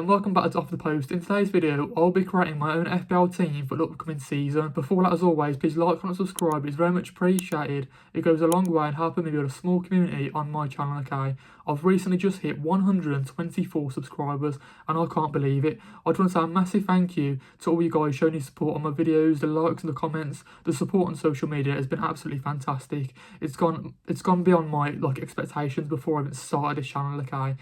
and welcome back to Off the Post. In today's video, I'll be creating my own FPL team for the upcoming season. Before that, as always, please like, comment, subscribe. It's very much appreciated. It goes a long way in helping me build a small community on my channel, okay? I've recently just hit 124 subscribers, and I can't believe it. I just want to say a massive thank you to all you guys showing your support on my videos, the likes and the comments. The support on social media has been absolutely fantastic. It's gone beyond my expectations before I even started this channel, okay?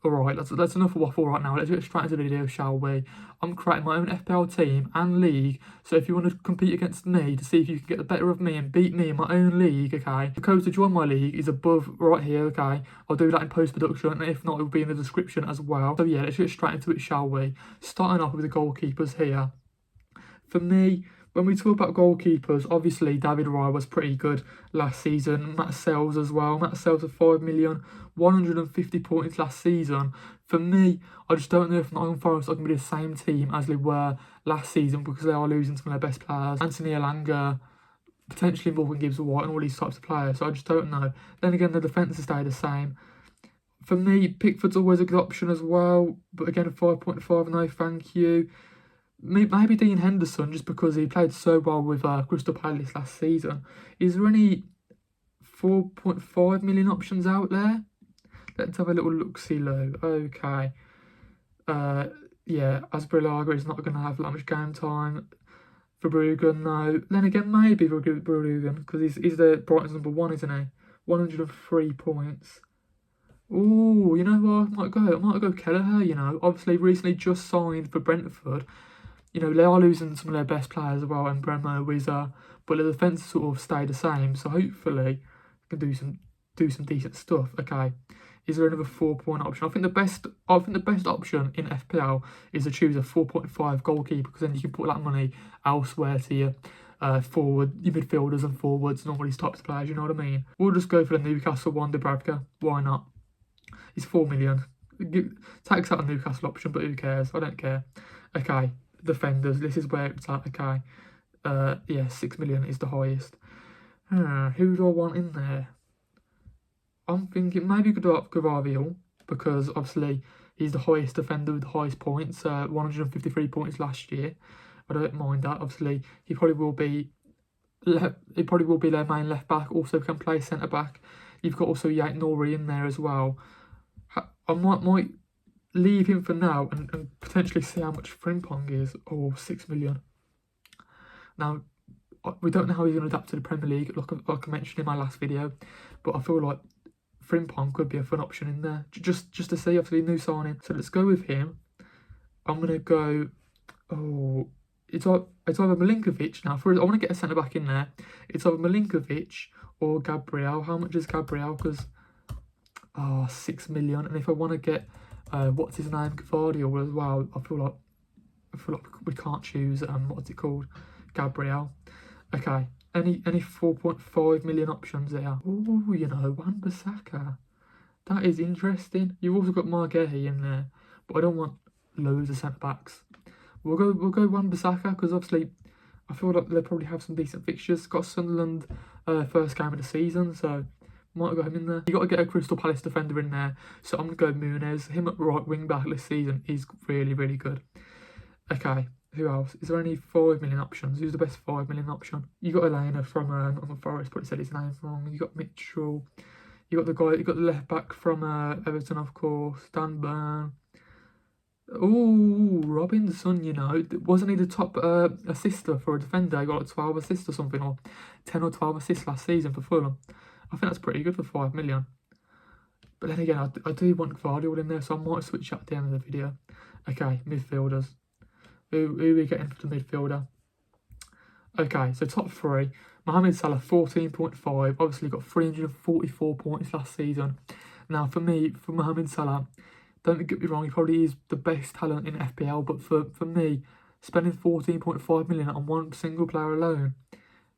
Alright, that's enough waffle right now. Let's get straight into the video, shall we? I'm creating my own FPL team and league, so if you want to compete against me to see if you can get the better of me and beat me in my own league, okay? The code to join my league is above right here, okay? I'll do that in post-production, and if not, it will be in the description as well. So yeah, let's get straight into it, shall we? Starting off with the goalkeepers here. For me, when we talk about goalkeepers, obviously David Raya was pretty good last season. Matt Sells as well. Matt Sells with 5 million, 150 points last season. For me, I just don't know if Nottingham Forest are going to be the same team as they were last season because they are losing some of their best players. Anthony Elanga, potentially Morgan Gibbs-White and all these types of players. So I just don't know. Then again, the defence has stayed the same. For me, Pickford's always a good option as well. But again, 5.5, no thank you. Maybe Dean Henderson, just because he played so well with Crystal Palace last season. Is there any 4.5 million options out there? Let's have a little look-see low. Okay. Yeah, Asbrilaga is not going to have that much game time. Verbruggen, no. Then again, maybe Verbruggen, because he's the Brighton's number 1, isn't he? 103 points. Ooh, you know what? I might go Kelleher, you know. Obviously, recently just signed for Brentford. You know, they are losing some of their best players as well, and Bremo, Wizard, but the defence sort of stay the same. So hopefully, can do some decent stuff. Okay, is there another 4-point option? I think the best option in FPL is to choose a 4.5 goalkeeper, because then you can put that money elsewhere to your your midfielders and forwards and all these types of players. You know what I mean? We'll just go for the Newcastle one, Dubravka. Why not? It's 4 million. Takes out a Newcastle option, but who cares? I don't care. Okay. Defenders, this is where it's at, okay. Yeah, 6 million is the highest. Who do I want in there? I'm thinking maybe Gavardiol, because obviously he's the highest defender with the highest points, 153 points last year. I don't mind that. Obviously, he probably will be their main left back. Also can play centre back. You've got also Yait Nori in there as well. I might leave him for now and potentially see how much Frimpong is. Oh, 6 million. Now, we don't know how he's going to adapt to the Premier League, like I mentioned in my last video, but I feel like Frimpong could be a fun option in there, just to see, obviously, new signing. So let's go with him. I'm going to go, oh, it's either Milinkovic now. I want to get a centre-back in there. It's either Milinkovic or Gabriel. How much is Gabriel? Because, 6 million. And if I want to get what's his name, Gavardiol as well, I feel like we can't choose what's it called, Gabriel. Okay, any 4.5 million options there. Oh, you know, Wan-Bissaka, that is interesting. You've also got Margehi in there, but I don't want loads of centre backs. We'll go Wan-Bissaka, because obviously I feel like they'll probably have some decent fixtures. Got Sunderland first game of the season, so might go him in there. You got to get a Crystal Palace defender in there, so I'm going to go Muniz. Him at right wing back this season is really, really good. Okay, who else? Is there any 5 million options? Who's the best 5 million option? You got Elena from Nottingham Forest, but he said his name wrong. You got Mitchell. You got the left back from Everton, of course. Dan Burn. Oh, Robinson, you know, wasn't he the top assister for a defender? He got like 12 assists or something, or 10 or 12 assists last season for Fulham. I think that's pretty good for 5 million. But then again, I do want Guardiola in there, so I might switch at the end of the video. Okay, midfielders. Who are we getting for the midfielder? Okay, so top 3. Mohamed Salah, 14.5. Obviously got 344 points last season. Now, for me, for Mohamed Salah, don't get me wrong, he probably is the best talent in FPL, but for me, spending 14.5 million on one single player alone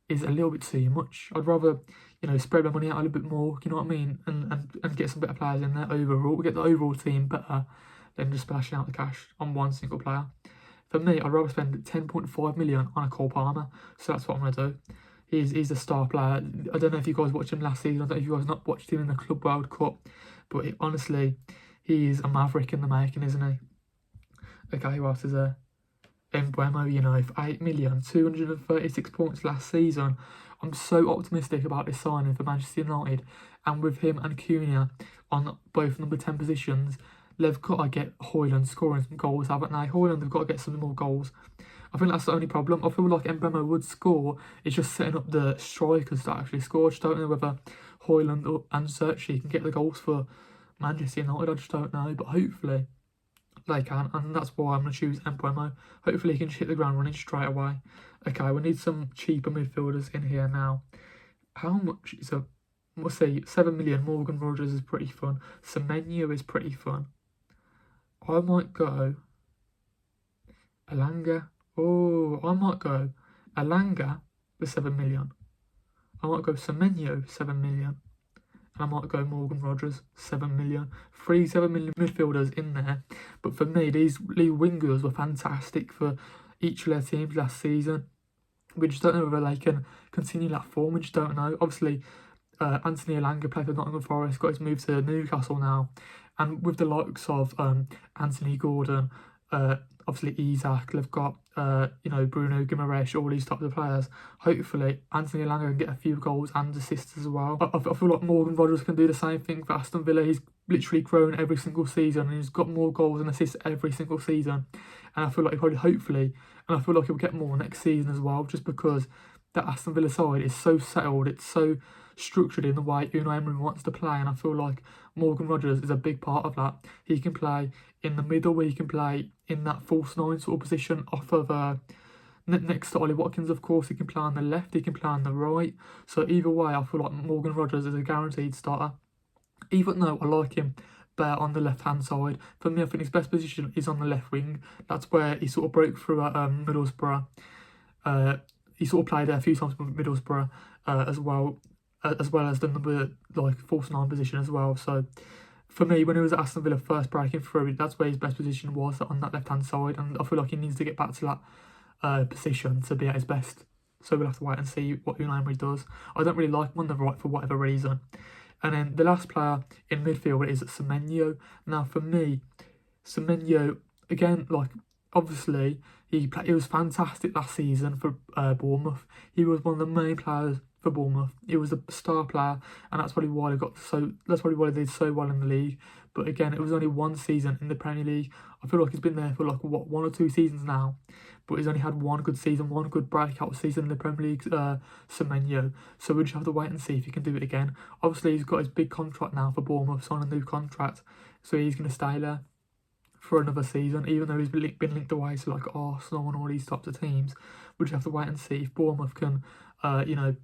is a little bit too much. I'd rather, you know, spread my money out a little bit more, you know what I mean, and get some better players in there overall, get the overall team better than just splashing out the cash on one single player. For me, I'd rather spend 10.5 million on a Cole Palmer, so that's what I'm going to do. He's a star player. I don't know if you guys watched him last season, I don't know if you guys not watched him in the Club World Cup, but honestly, he's a maverick in the making, isn't he? Okay, who else is there? Mbeumo, you know, for 8 million, 236 points last season. I'm so optimistic about this signing for Manchester United, and with him and Cunha on both number 10 positions, they've got to get Højlund scoring some goals, haven't they? Højlund have got to get some more goals. I think that's the only problem. I feel like Mbeumo would score. It's just setting up the strikers to actually score. I just don't know whether Højlund and Searchy can get the goals for Manchester United. I just don't know, but hopefully they can, and that's why I'm going to choose Mbeumo. Hopefully he can just hit the ground running straight away. Okay, we need some cheaper midfielders in here now. How much is a... We'll see, 7 million. Morgan Rogers is pretty fun. Semenyo is pretty fun. I might go Elanga. Oh, I might go Elanga for 7 million. I might go Semenyo, 7 million. And I might go Morgan Rogers, 7 million. 3 7 million midfielders in there. But for me, these wingers were fantastic for each of their teams last season. We just don't know whether they can continue that form. We just don't know. Obviously, Anthony Elanga played for Nottingham Forest, got his move to Newcastle now. And with the likes of Anthony Gordon, obviously Isak, they've got you know, Bruno Guimaraes, all these types of players. Hopefully Anthony Elanga can get a few goals and assists as well. I feel like Morgan Rogers can do the same thing for Aston Villa. He's literally grown every single season, and he's got more goals and assists every single season. And I feel like he probably, hopefully, and I feel like he'll get more next season as well, just because that Aston Villa side is so settled, it's so structured in the way Unai Emery wants to play, and I feel like Morgan Rogers is a big part of that. He can play in the middle, he can play in that false nine sort of position off of next to Ollie Watkins, of course. He can play on the left, he can play on the right. So either way, I feel like Morgan Rogers is a guaranteed starter. Even though I like him better on the left-hand side, for me, I think his best position is on the left wing. That's where he sort of broke through at Middlesbrough. He sort of played there a few times with Middlesbrough as well as the number, like, false nine position as well. So for me, when he was at Aston Villa first breaking through, that's where his best position was, on that left-hand side, and I feel like he needs to get back to that position to be at his best. So we'll have to wait and see what Unai Emery does. I don't really like him on the right for whatever reason. And then the last player in midfield is Semenyo. Now for me, Semenyo, again, like, obviously he was fantastic last season for Bournemouth. He was one of the main players for Bournemouth. He was a star player, and that's probably why they did so well in the league. But again, it was only one season in the Premier League. I feel like he's been there for like, what, 1 or 2 seasons now, but he's only had one good season, one good breakout season in the Premier League, Semenyo. So we just have to wait and see if he can do it again. Obviously, he's got his big contract now for Bournemouth, signed a new contract, so he's going to stay there for another season, even though he's been linked away to like Arsenal and all these types of teams. We just have to wait and see if Bournemouth can, you know,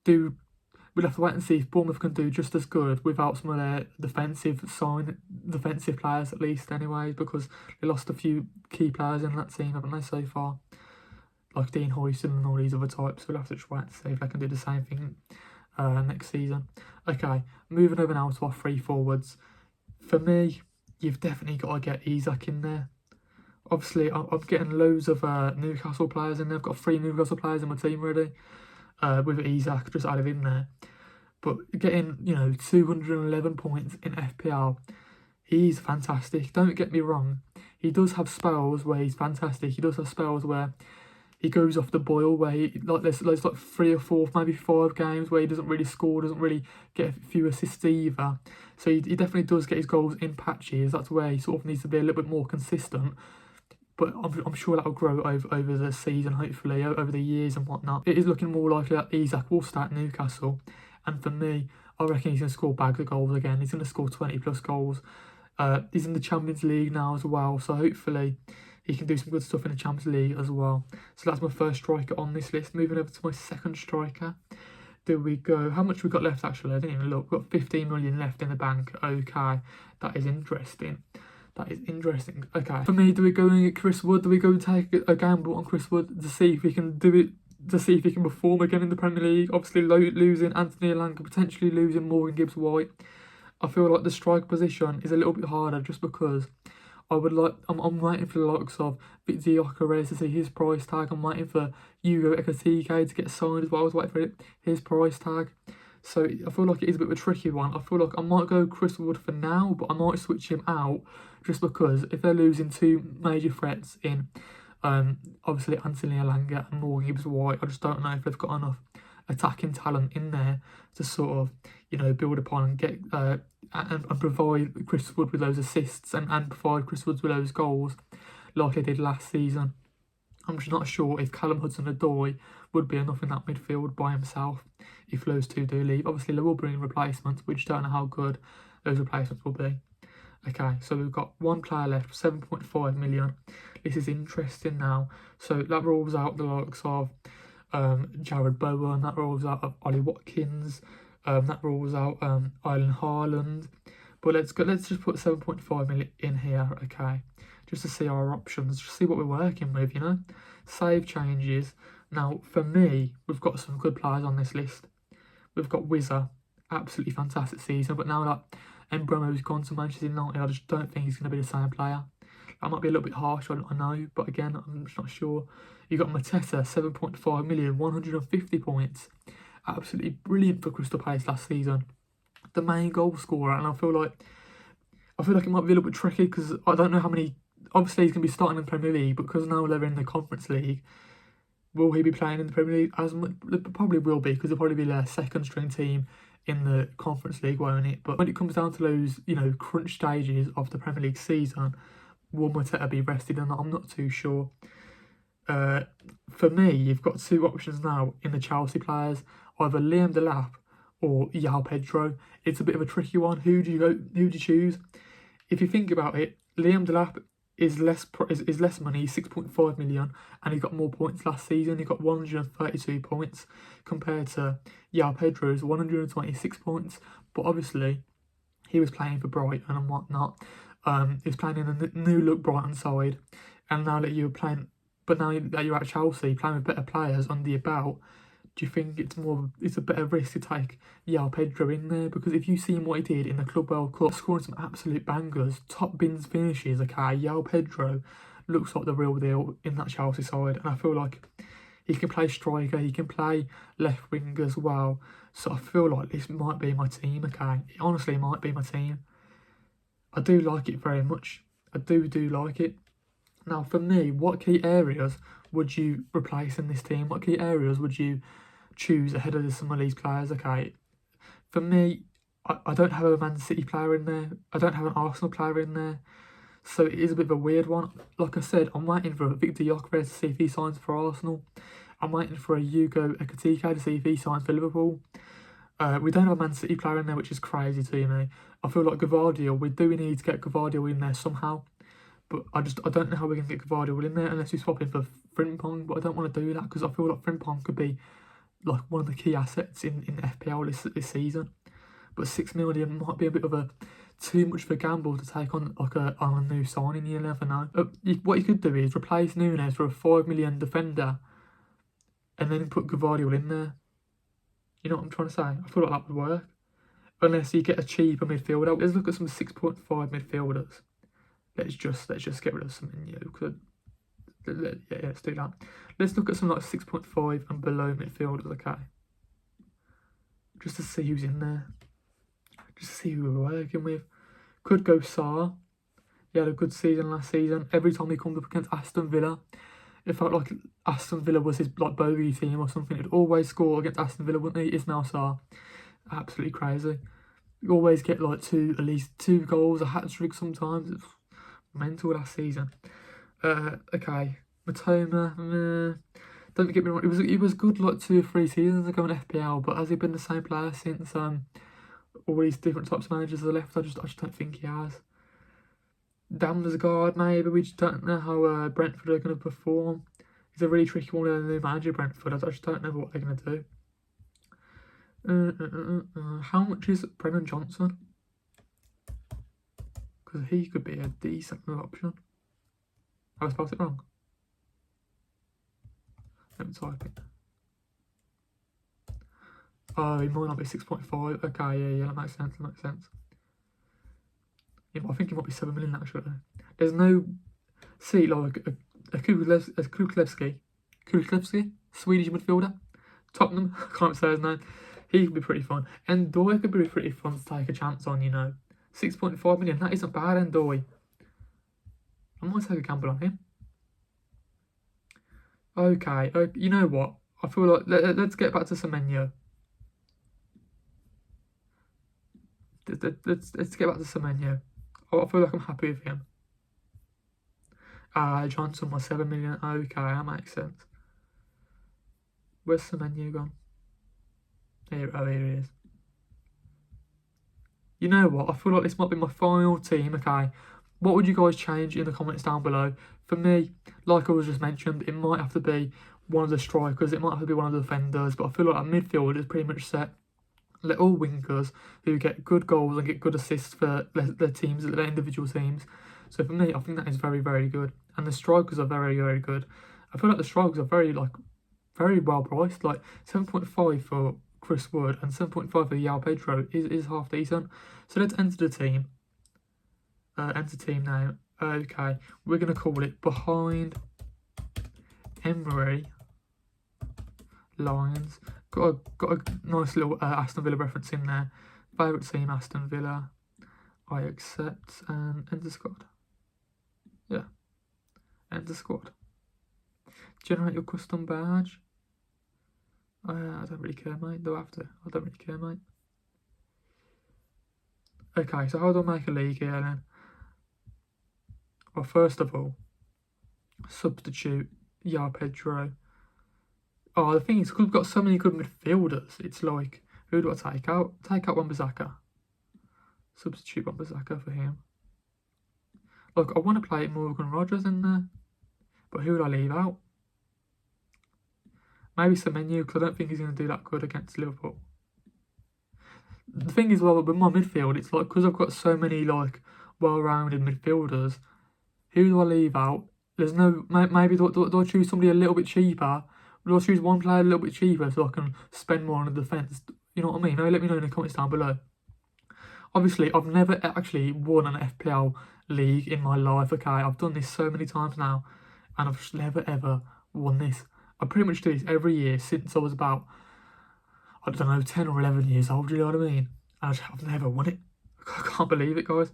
we'll have to wait and see if Bournemouth can do just as good without some of their defensive players, at least, anyway, because they lost a few key players in that team, haven't they, so far? Like Dean Hoyson and all these other types. So we'll have to just wait and see if they can do the same thing next season. Okay, moving over now to our 3 forwards. For me, you've definitely got to get Isak in there. Obviously, I'm getting loads of Newcastle players in there. I've got 3 Newcastle players in my team already. With Isak just added in there. But getting, you know, 211 points in FPL, he's fantastic. Don't get me wrong. He does have spells where he's fantastic. He does have spells where he goes off the boil, where there's like 3 or 4, maybe 5 games where he doesn't really score, doesn't really get a few assists either. So he definitely does get his goals in patches. That's where he sort of needs to be a little bit more consistent. But I'm sure that will grow over the season, hopefully, over the years and whatnot. It is looking more likely that Isak will start Newcastle. And for me, I reckon he's going to score bags of goals again. He's going to score 20 plus goals. He's in the Champions League now as well. So hopefully he can do some good stuff in the Champions League as well. So that's my first striker on this list. Moving over to my second striker. Do we go... How much we got left, actually? I didn't even look. We've got 15 million left in the bank. Okay, that is interesting. That is interesting. Okay. For me, do we go and get Chris Wood? Do we go and take a gamble on Chris Wood to see if we can do it, to see if he can perform again in the Premier League? Obviously, losing Anthony Elanga, potentially losing Morgan Gibbs-White. I feel like the striker position is a little bit harder just because I'm waiting for the likes of Vitzi Gyökeres to see his price tag. I'm waiting for Hugo Ekitike to get signed as well. I was waiting for his price tag. So I feel like it is a bit of a tricky one. I feel like I might go Chris Wood for now, but I might switch him out just because if they're losing two major threats in obviously Anthony Alanga and Morgan Gibbs-White, I just don't know if they've got enough attacking talent in there to sort of, you know, build upon and get and provide Chris Wood with those assists and provide Chris Wood with those goals like they did last season. I'm just not sure if Callum Hudson-Odoi would be enough in that midfield by himself if those two do leave. Obviously, they will bring in replacements, but we just don't know how good those replacements will be. Okay, so we've got one player left, 7.5 million. This is interesting now. So that rules out the likes of Jared Bowen, that rules out of Ollie Watkins, that rules out Ireland Haaland. But let's just put 7.5 million in here, okay, just to see our options, just see what we're working with, you know. Save changes. Now, for me, we've got some good players on this list. We've got Wizza, absolutely fantastic season, but now that Mbremo's gone to Manchester United, I just don't think he's going to be the same player. That might be a little bit harsh, I know, but again, I'm just not sure. You got Mateta, 7.5 million, 150 points. Absolutely brilliant for Crystal Palace last season. The main goal scorer, and I feel like it might be a little bit tricky because I don't know how many. Obviously, he's going to be starting in the Premier League, but because now they're in the Conference League, will he be playing in the Premier League as much? Probably will be, because he'll probably be their second string team in the Conference League, won't it? But when it comes down to those, you know, crunch stages of the Premier League season, will Mateta be rested or not? I'm not too sure. For me, you've got two options now in the Chelsea players, either Liam Delap or João Pedro. It's a bit of a tricky one. Who do you choose? If you think about it, Liam Delap is less money, 6.5 million, and he got more points last season. He got 132 points compared to João Pedro's 126 points. But obviously, he was playing for Brighton and whatnot. He was playing in a new look Brighton side, and now that you're playing, but now that you're at Chelsea playing with better players under your belt, do you think it's a better risk to take João Pedro in there? Because if you've seen what he did in the Club World Cup, scoring some absolute bangers, top bins finishes, okay, João Pedro looks like the real deal in that Chelsea side, and I feel like he can play striker, he can play left wing as well. So I feel like this might be my team, okay? It honestly might be my team. I do like it very much. I do like it. Now, for me, what key areas would you replace in this team? What key areas would you choose ahead of some of these players? Okay, for me, I don't have a Man City player in there. I don't have an Arsenal player in there. So it is a bit of a weird one. Like I said, I'm waiting for Victor Gyökeres to see if he signs for Arsenal. I'm waiting for a Hugo Ekitike to see if he signs for Liverpool. We don't have a Man City player in there, which is crazy to me. I feel like Gvardiol, we do need to get Gvardiol in there somehow. But I don't know how we're going to get Gvardiol in there unless we swap him for Frimpong. But I don't want to do that because I feel like Frimpong could be like one of the key assets in FPL this season. But 6 million might be a bit of a too much of a gamble to take on like on a new signing. You never know. What you could do is replace Nunes for a 5 million defender, and then put Gvardiol in there. You know what I'm trying to say? I feel like that would work. Unless you get a cheaper midfielder. Let's look at some 6.5 midfielders. Let's just get rid of something new. Yeah, let's do that. Let's look at some like 6.5 and below midfielders, okay? Just to see who's in there. Just to see who we're working with. Could go Sarr. He had a good season last season. Every time he comes up against Aston Villa, it felt like Aston Villa was his like bogey team or something. He'd always score against Aston Villa, wouldn't he? Ismail Sarr. Absolutely crazy. You always get like at least two goals, a hat-trick sometimes. It's mental last season. Okay, Matoma, don't get me wrong, he was good like 2 or 3 seasons ago in FPL, but has he been the same player since all these different types of managers have left? I just don't think he has. Damsgaard, maybe, we just don't know how Brentford are going to perform. He's a really tricky one with a new manager, Brentford. I just don't know what they're going to do. How much is Brennan Johnson? Because he could be a decent option. I spelled it wrong. Let me type it. Oh, he might not be 6.5. Okay, yeah, that makes sense. Yeah, I think it might be 7 million actually. There's no, see, like a Kuklevski, Swedish midfielder, Tottenham. I can't say his name. He could be pretty fun. And Doy could be pretty fun to take a chance on, you know. 6.5 million, that isn't bad, and Doy. I might take a gamble on him. Okay, you know what? I feel like, let's get back to Semenyo. Let's get back to Semenyo. I feel like I'm happy with him. Johnson was 7 million. Okay, that makes sense. Where's Semenyo gone? Here he is. You know what? I feel like this might be my final team, okay? What would you guys change in the comments down below? For me, like I was just mentioned, it might have to be one of the strikers, it might have to be one of the defenders, but I feel like our midfield is pretty much set. Let all wingers who get good goals and get good assists for their teams, their individual teams. So for me, I think that is very, very good. And the strikers are very, very good. I feel like the strikers are very well priced. Like 7.5 for Chris Wood and 7.5 for João Pedro is half decent. So let's enter the team. Enter team name. Okay, we're gonna call it Behind Emery Lions. Got a nice little Aston Villa reference in there. Favourite team Aston Villa. I accept and enter squad. Yeah, enter squad. Generate your custom badge. I don't really care, mate. Do I have to? I don't really care, mate. Okay, so how do I make a league here then? Well, first of all, substitute João Pedro. Oh, the thing is, because we've got so many good midfielders, it's like, who do I take out? Take out Wan-Bissaka. Substitute Wan-Bissaka for him. Look, I want to play Morgan Rogers in there, but who would I leave out? Maybe Semenyo, because I don't think he's going to do that good against Liverpool. The thing is, well, with my midfield, it's like, because I've got so many, like, well-rounded midfielders, who do I leave out? There's no, maybe do I choose somebody a little bit cheaper? Do I choose one player a little bit cheaper so I can spend more on the defence? You know what I mean? Let me know in the comments down below. Obviously, I've never actually won an FPL league in my life, okay? I've done this so many times now, and I've just never, ever won this. I pretty much do this every year since I was about, I don't know, 10 or 11 years old, you know what I mean? And I've never won it. I can't believe it, guys.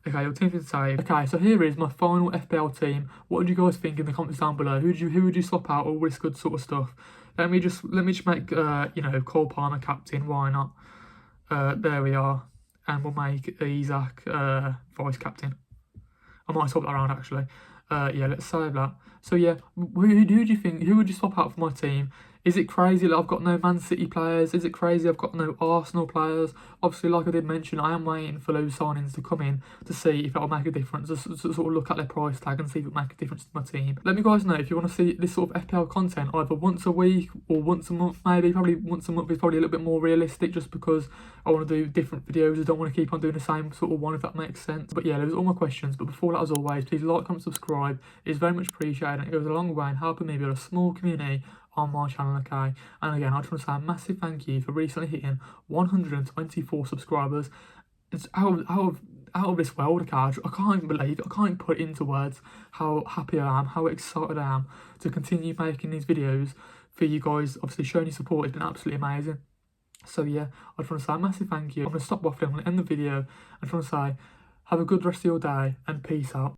Okay, your team's been saved. Okay, so here is my final FPL team. What would you guys think in the comments down below? Who would you swap out? All this good sort of stuff. Let me just make you know, Cole Palmer captain. Why not? There we are, and we'll make Isaac vice captain. I might swap that around actually. Yeah, let's save that. So yeah, who do you think? Who would you swap out for my team? Is it crazy that I've got no Man City players? Is it crazy I've got no Arsenal players? Obviously, like I did mention, I am waiting for those signings to come in to see if it'll make a difference, to sort of look at their price tag and see if it'll make a difference to my team. Let me guys know if you want to see this sort of FPL content either once a week or once a month maybe. Probably once a month is probably a little bit more realistic just because I want to do different videos. I don't want to keep on doing the same sort of one, if that makes sense. But yeah, those are all my questions. But before that, as always, please like, comment, subscribe. It's very much appreciated and it goes a long way in helping me build a small community on my channel, okay? And again, I just want to say a massive thank you for recently hitting 124 subscribers. It's out of this world, okay? I can't even believe it. I can't even put it into words how happy I am, how excited I am to continue making these videos for you guys. Obviously, showing your support has been absolutely amazing. So yeah, I just want to say a massive thank you. I'm going to stop waffling, I'm going to end the video. I just want to say, have a good rest of your day and peace out.